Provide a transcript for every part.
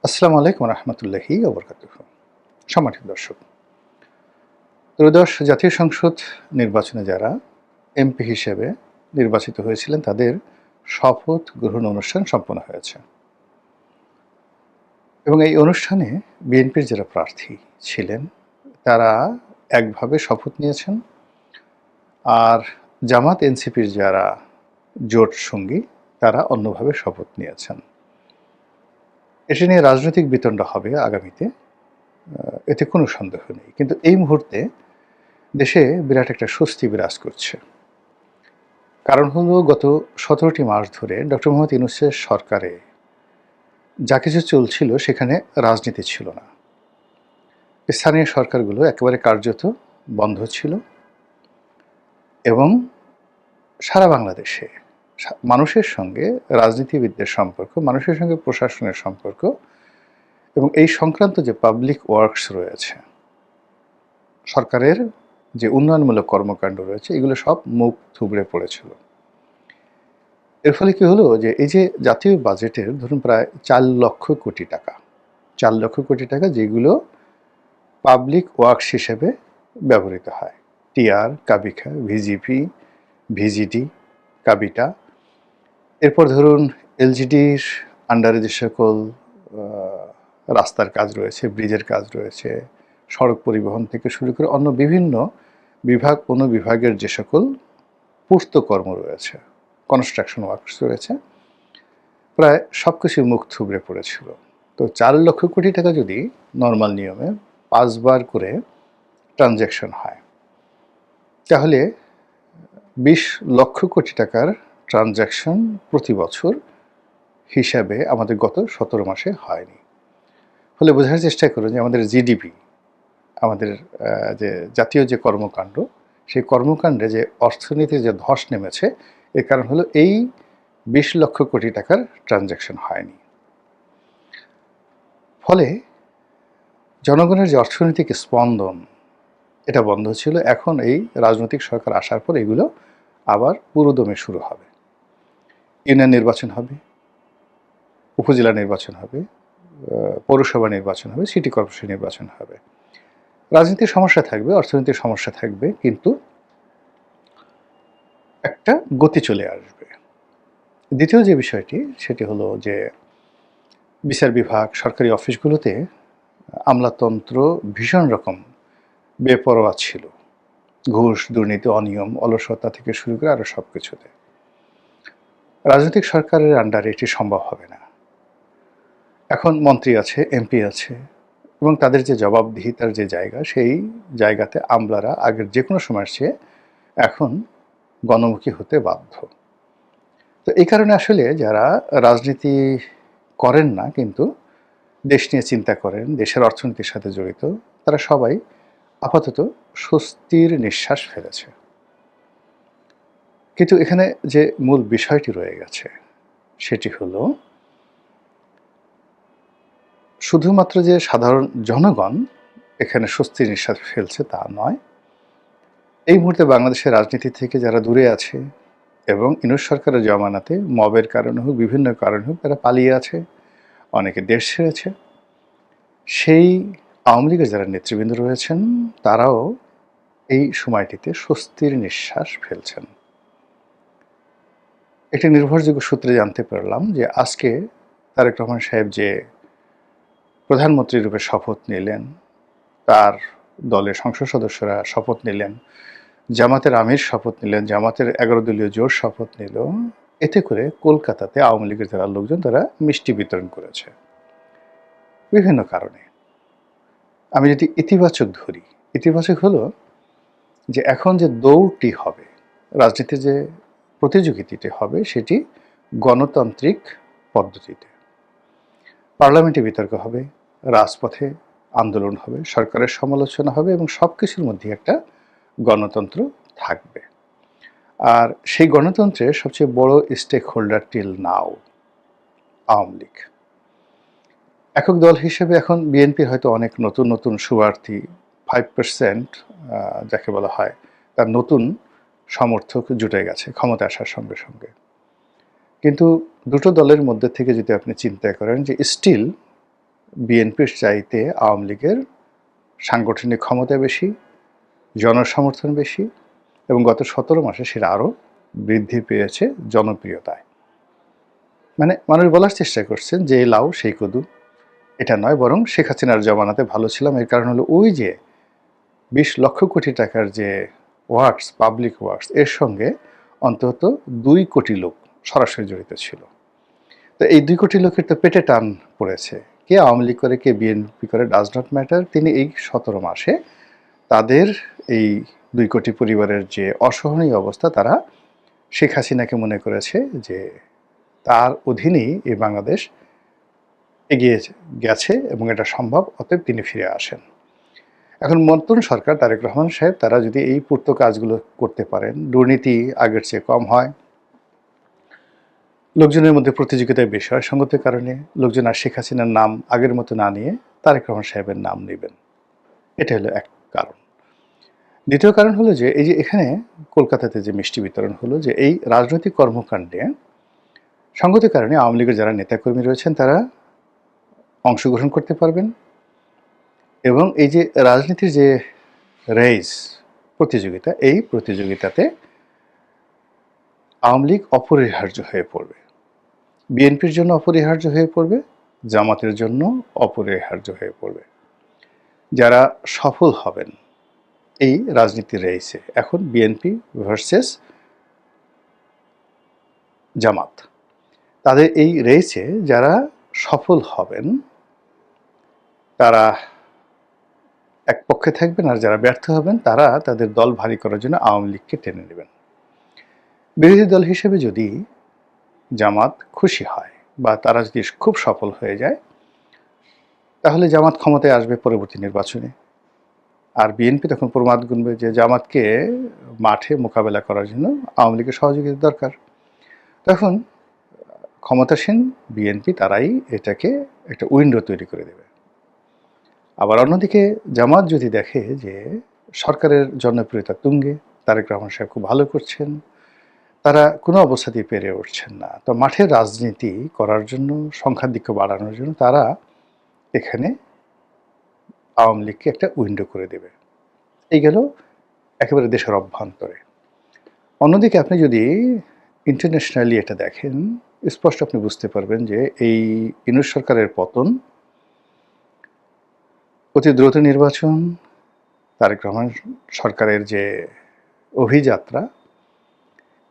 আসসালামু আলাইকুম রহমতুল্লাহি ওয়া বারাকাতুহু। সম্মানিত দর্শক, ত্রয়োদশ জাতীয় সংসদ নির্বাচনে যারা এমপি হিসেবে নির্বাচিত হয়েছিলেন তাদের শপথ গ্রহণ অনুষ্ঠান সম্পন্ন হয়েছে এবং এই অনুষ্ঠানে বিএনপির যারা প্রার্থী ছিলেন তারা একভাবে শপথ নিয়েছেন, আর জামাত এনসিপির যারা জোট সঙ্গী তারা অন্যভাবে শপথ নিয়েছেন। এটি নিয়ে রাজনৈতিক বিতণ্ডা হবে আগামীতে, এতে কোনো সন্দেহ নেই। কিন্তু এই মুহূর্তে দেশে বিরাট একটা স্বস্তি বিরাজ করছে। কারণ হলো গত ১৭টি মাস ধরে ডক্টর মোহাম্মদ ইউনূসের সরকারে যা কিছু চলছিল সেখানে রাজনীতি ছিল না। স্থানীয় সরকারগুলো একেবারে কার্যত বন্ধ ছিল এবং সারা বাংলাদেশে মানুষের সঙ্গে রাজনীতিবিদদের সম্পর্ক, মানুষের সঙ্গে প্রশাসনের সম্পর্ক এবং এই সংক্রান্ত যে পাবলিক ওয়ার্কস রয়েছে, সরকারের যে উন্নয়নমূলক কর্মকাণ্ড রয়েছে, এগুলো সব মুখ থুবড়ে পড়েছিল। এর ফলে কী হলো যে এই যে জাতীয় বাজেটের ধরুন প্রায় ৪ লক্ষ কোটি টাকা, ৪ লক্ষ কোটি টাকা যেগুলো পাবলিক ওয়ার্কস হিসেবে ব্যবহৃত হয়, টিআর, কাবিখা, ভিজিপি, ভিজিডি, কাবিটা, এরপর ধরুন এলজিডির আন্ডারে যে সকল রাস্তার কাজ রয়েছে, ব্রিজের কাজ রয়েছে, সড়ক পরিবহন থেকে শুরু করে অন্য বিভিন্ন বিভাগ অনুবিভাগের যে সকল পূর্ত কর্ম রয়েছে, কনস্ট্রাকশন ওয়ার্কস রয়েছে, প্রায় সব কিছুই মুখ থুবড়ে পড়েছিল। তো ৪ লক্ষ কোটি টাকা যদি নর্মাল নিয়মে ৫ বার করে ট্রানজ্যাকশন হয়, তাহলে ২০ লক্ষ কোটি টাকার ট্রানজ্যাকশন প্রতি বছর হিসাবে আমাদের গত ১৭ মাসে হয়নি। ফলে বোঝার চেষ্টা করুন যে আমাদের জিডিপি, আমাদের যে জাতীয় যে কর্মকাণ্ড, সেই কর্মকাণ্ডে যে অর্থনীতির যে ধস নেমেছে, এর কারণ হলো এই ২০ লক্ষ কোটি টাকার ট্রানজ্যাকশন হয়নি। ফলে জনগণের যে অর্থনৈতিক স্পন্দন, এটা বন্ধ ছিল। এখন এই রাজনৈতিক সরকার আসার পর এগুলো আবার পুরোদমে শুরু হবে। ইউনিয়ন নির্বাচন হবে, উপজেলা নির্বাচন হবে, পৌরসভা নির্বাচন হবে, সিটি কর্পোরেশন নির্বাচন হবে। রাজনীতির সমস্যা থাকবে, অর্থনীতির সমস্যা থাকবে, কিন্তু একটা গতি চলে আসবে। দ্বিতীয় যে বিষয়টি, সেটি হলো যে বিচার বিভাগ, সরকারি অফিসগুলোতে আমলাতন্ত্র ভীষণ রকম বেপরোয়া ছিল। ঘুষ, দুর্নীতি, অনিয়ম, অলসতা থেকে শুরু করে আরও সব কিছুতে। রাজনৈতিক সরকারের আন্ডারে এটি সম্ভব হবে না। এখন মন্ত্রী আছে, এমপি আছে এবং তাদের যে জবাবদিহিতার যে জায়গা, সেই জায়গাতে আমলারা আগের যে কোনো সময়ের চেয়ে এখন গণমুখী হতে বাধ্য। তো এই কারণে আসলে যারা রাজনীতি করেন না কিন্তু দেশ নিয়ে চিন্তা করেন, দেশের অর্থনীতির সাথে জড়িত, তারা সবাই আপাতত স্বস্তির নিঃশ্বাস ফেলেছে। কিন্তু এখানে যে মূল বিষয়টি রয়ে গেছে সেটি হলো শুধুমাত্র যে সাধারণ জনগণ এখানে স্বস্তির নিঃশ্বাস ফেলছে তা নয়। এই মুহূর্তে বাংলাদেশের রাজনীতি থেকে যারা দূরে আছে এবং ইউনূস সরকারের জমানাতে মবের কারণে হোক, বিভিন্ন কারণে হোক, তারা পালিয়ে আছে, অনেকে দেশ ছেড়েছে, সেই আওয়ামী লীগের যারা নেতৃবৃন্দ রয়েছেন তারাও এই সময়টিতে স্বস্তির নিঃশ্বাস ফেলছেন। একটি নির্ভরযোগ্য সূত্রে জানতে পারলাম যে আজকে তারেক রহমান সাহেব যে প্রধানমন্ত্রী রূপে শপথ নিলেন, তার দলের সংসদ সদস্যরা শপথ নিলেন, জামাতের আমির শপথ নিলেন, জামাতের ১১ দলীয় জোট শপথ নিল, এতে করে কলকাতাতে আওয়ামী লীগের যারা লোকজন তারা মিষ্টি বিতরণ করেছে বিভিন্ন কারণে। আমি যদি ইতিবাচক ধরি, ইতিবাচক হলো যে এখন যে দৌড়টি হবে, রাজনীতির যে প্রতিযোগিতাটি হবে, সেটি গণতান্ত্রিক পদ্ধতিতে। পার্লামেন্টে বিতর্ক হবে, রাজপথে আন্দোলন হবে, সরকারের সমালোচনা হবে এবং সব কিছুর মধ্যে একটা গণতন্ত্র থাকবে। আর সেই গণতন্ত্রের সবচেয়ে বড় stakeholder till now Awami League. একক দল হিসেবে এখন বিএনপির হয়তো অনেক নতুন নতুন শুভার্থী, 5% যাকে বলা হয়, তার নতুন সমর্থক জুটে গেছে ক্ষমতা আসার সঙ্গে সঙ্গে। কিন্তু দুটো দলের মধ্যে থেকে যদি আপনি চিন্তা করেন যে স্টিল বিএনপির চাইতে আওয়ামী লীগের সাংগঠনিক ক্ষমতা বেশি, জনসমর্থন বেশি, এবং গত 17 মাসে সেটা আরও বৃদ্ধি পেয়েছে জনপ্রিয়তায়। মানে মানুষ বলার চেষ্টা করছেন যে লাউ সেই কদু, এটা নয়, বরং শেখ হাসিনার জমানাতে ভালো ছিলাম। এর কারণ হলো ওই যে 20 লক্ষ কোটি টাকার যে ওয়ার্কস, পাবলিক ওয়ার্কস, এর সঙ্গে অন্তত 2 কোটি লোক সরাসরি জড়িত ছিল। তো এই 2 কোটি লোকের তো পেটে টান পড়েছে। কে আওয়ামী লীগ করে, কে বিএনপি করে, ডাজ নট ম্যাটার। তিনি এই 17 মাসে তাদের এই 2 কোটি পরিবারের যে অসহনীয় অবস্থা, তারা শেখ হাসিনাকে মনে করেছে যে তার অধীনেই এই বাংলাদেশ এগিয়ে গেছে এবং এটা সম্ভব, অতএব তিনি ফিরে আসেন। এখন নতুন সরকার তারেক রহমান সাহেব তারা যদি এই পূর্ত কাজগুলো করতে পারেন, দুর্নীতি আগের চেয়ে কম হয়, লোকজনের মধ্যে প্রতিযোগিতায় বেশি হয়, সঙ্গতের কারণে লোকজন আর শেখ হাসিনার নাম আগের মতো না নিয়ে তারেক রহমান সাহেবের নাম নেবেন। এটা হলো এক কারণ। দ্বিতীয় কারণ হলো যে এই যে এখানে কলকাতাতে যে মিষ্টি বিতরণ হলো, যে এই রাজনৈতিক কর্মকাণ্ডে সঙ্গতির কারণে আওয়ামী লীগের যারা নেতাকর্মী রয়েছেন তারা অংশগ্রহণ করতে পারবেন, এবং এই যে রাজনীতির যে রেস, প্রতিযোগিতা, এই প্রতিযোগিতাতে আওয়ামী লীগ অপরিহার্য হয়ে পড়বে, বিএনপির জন্য অপরিহার্য হয়ে পড়বে, জামাতের জন্য অপরিহার্য হয়ে পড়বে। যারা সফল হবেন এই রাজনীতির রেসে, এখন বিএনপি ভার্সেস জামাত, তাদের এই রেসে যারা সফল হবেন তারা এক পক্ষে থাকবেন, আর যারা ব্যর্থ হবেন তারা তাদের দল ভারী করার জন্য আওয়ামী লীগকে টেনে নেবেন। বিরোধী দল হিসেবে যদি জামাত খুশি হয় বা তারা যদি খুব সফল হয়ে যায়, তাহলে জামাত ক্ষমতায় আসবে পরবর্তী নির্বাচনে, আর বিএনপি তখন প্রমাদ গুনবে যে জামাতকে মাঠে মোকাবেলা করার জন্য আওয়ামী লীগের সহযোগিতা দরকার। তখন ক্ষমতাসীন বিএনপি তারাই এটাকে একটা উইন্ডো তৈরি করে দেবে। আবার অন্যদিকে জামাত যদি দেখে যে সরকারের জনপ্রিয়তা তুঙ্গে, তারেক রহমান সাহেব খুব ভালো করছেন, তারা কোনো অবস্থাতেই পেরে উঠছেন না, তো মাঠের রাজনীতি করার জন্য, সংখ্যাধিক্য বাড়ানোর জন্য তারা এখানে আওয়ামী লীগকে একটা উইন্ডো করে দেবে। এই গেল একেবারে দেশের অভ্যন্তরে। অন্যদিকে আপনি যদি ইন্টারন্যাশনালি এটা দেখেন, স্পষ্ট আপনি বুঝতে পারবেন যে এই ইউনূস সরকারের পতন, অতি দ্রুত নির্বাচন, তারেক রহমান সরকারের যে অভিযাত্রা,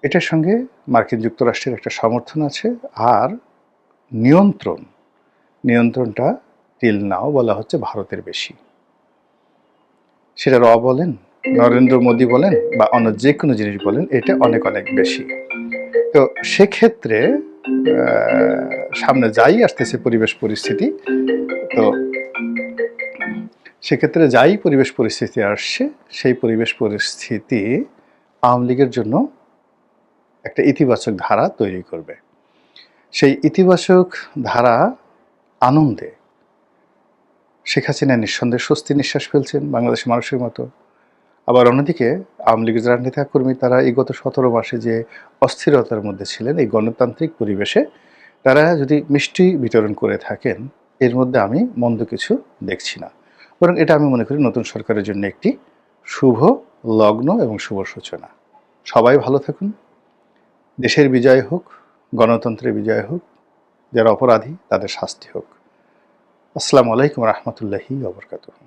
এটার সঙ্গে মার্কিন যুক্তরাষ্ট্রের একটা সমর্থন আছে, আর নিয়ন্ত্রণটা টিল নাও বলা হচ্ছে ভারতের বেশি। সেটা বলেন, নরেন্দ্র মোদী বলেন, বা অন্য যে কোনো জিনিস বলেন, এটা অনেক অনেক বেশি। তো সেক্ষেত্রে সামনে যাই আসতেছে পরিবেশ পরিস্থিতি, তো সেক্ষেত্রে যাই পরিবেশ পরিস্থিতি আসছে, সেই পরিবেশ পরিস্থিতি আওয়ামী লীগের জন্য একটা ইতিবাচক ধারা তৈরি করবে। সেই ইতিবাচক ধারা আনন্দে শেখ হাসিনা নিঃসন্দেহে স্বস্তি নিঃশ্বাস ফেলছেন বাংলাদেশের মানুষের মতো। আবার অন্যদিকে আওয়ামী লীগের যারা নেতাকর্মী, তারা এই গত 17 মাসে যে অস্থিরতার মধ্যে ছিলেন, এই গণতান্ত্রিক পরিবেশে তারা যদি মিষ্টি বিতরণ করে থাকেন, এর মধ্যে আমি মন্দ কিছু দেখছি না, বরং এটা আমি মনে করি নতুন সরকারের জন্য একটি শুভ লগ্ন এবং শুভ সূচনা। সবাই ভালো থাকুন, দেশের বিজয় হোক, গণতন্ত্রের বিজয় হোক, যারা অপরাধী তাদের শাস্তি হোক। আসসালামু আলাইকুম রহমতুল্লাহি ওয়া বারাকাতুহু।